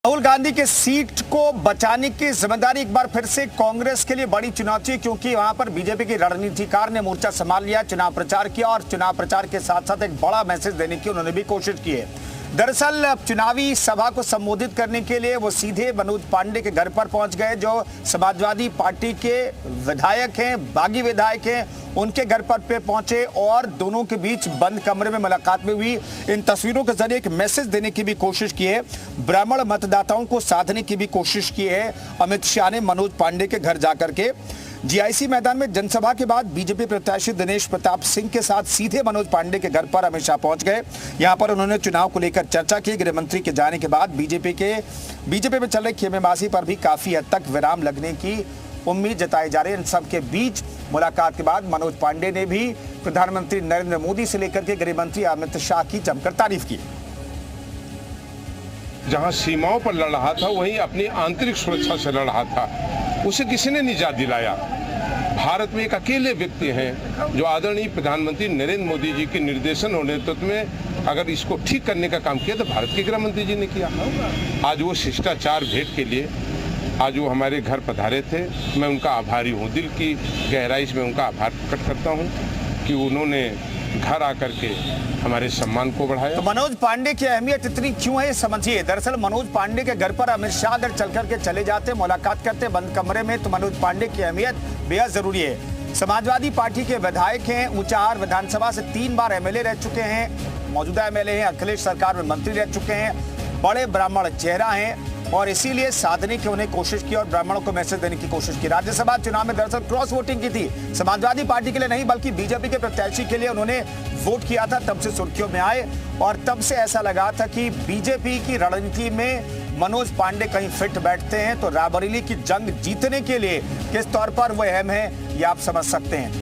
राहुल गांधी के सीट को बचाने की जिम्मेदारी एक बार फिर से कांग्रेस के लिए बड़ी चुनौती, क्योंकि वहां पर बीजेपी के रणनीतिकार ने मोर्चा संभाल लिया, चुनाव प्रचार किया और चुनाव प्रचार के साथ साथ एक बड़ा मैसेज देने की उन्होंने भी कोशिश की है। दरअसल चुनावी सभा को संबोधित करने के लिए वो सीधे मनोज पांडे के घर पर पहुंच गए, जो समाजवादी पार्टी के विधायक हैं, बागी विधायक हैं, उनके घर पर पे पहुंचे और दोनों के बीच बंद कमरे में मुलाकात में हुई। इन तस्वीरों के जरिए एक मैसेज देने की भी कोशिश की है, ब्राह्मण मतदाताओं को साधने की भी कोशिश की है अमित शाह ने मनोज पांडे के घर जाकर के। जीआईसी मैदान में जनसभा के बाद बीजेपी प्रत्याशी दिनेश प्रताप सिंह के साथ सीधे मनोज पांडे के घर पर अमित शाह पहुंच गए। यहां पर उन्होंने चुनाव को लेकर चर्चा की। गृह मंत्री के जाने के बाद बीजेपी में चल रही खेमेबाजी पर भी काफी हद तक विराम लगने की उम्मीद जताई जा रही है। इन सबके बीच मुलाकात के बाद मनोज पांडे ने भी प्रधानमंत्री नरेंद्र मोदी से लेकर के गृह मंत्री अमित शाह की जमकर तारीफ की। जहां सीमाओं पर लड़ रहा था वहीं अपनी आंतरिक सुरक्षा से लड़ रहा था, उसे किसी ने निजात दिलाया। भारत में एक अकेले व्यक्ति हैं जो आदरणीय प्रधानमंत्री नरेंद्र मोदी जी के निर्देशन और नेतृत्व में अगर इसको ठीक करने का काम किया तो भारत के गृह मंत्री जी ने किया। आज वो शिष्टाचार भेंट के लिए आज वो हमारे घर पधारे थे। मैं उनका आभारी हूँ, दिल की गहराई से मैं उनका आभार प्रकट करता हूँ कि उन्होंने घर आकर के हमारे सम्मान को बढ़ाया। तो मनोज पांडे की अहमियत इतनी क्यों है ये समझिए। दरअसल मनोज पांडे के घर पर अमित शाह अगर चल करके चले जाते, मुलाकात करते बंद कमरे में, तो मनोज पांडे की अहमियत बेहद जरूरी है। समाजवादी पार्टी के विधायक हैं, ऊंचाहार विधानसभा से 3 बार एमएलए रह चुके हैं, मौजूदा एमएलए हैं, अखिलेश सरकार में मंत्री रह चुके हैं, बड़े ब्राह्मण चेहरा हैं और इसीलिए साधने की उन्हें कोशिश की और ब्राह्मणों को मैसेज देने की कोशिश की। राज्यसभा चुनाव में दरअसल क्रॉस वोटिंग की थी, समाजवादी पार्टी के लिए नहीं बल्कि बीजेपी के प्रत्याशी के लिए उन्होंने वोट किया था, तब से सुर्खियों में आए और तब से ऐसा लगा था कि बीजेपी की रणनीति में मनोज पांडे कहीं फिट बैठते हैं। तो रायबरेली की जंग जीतने के लिए किस तौर पर वो अहम है, ये आप समझ सकते हैं।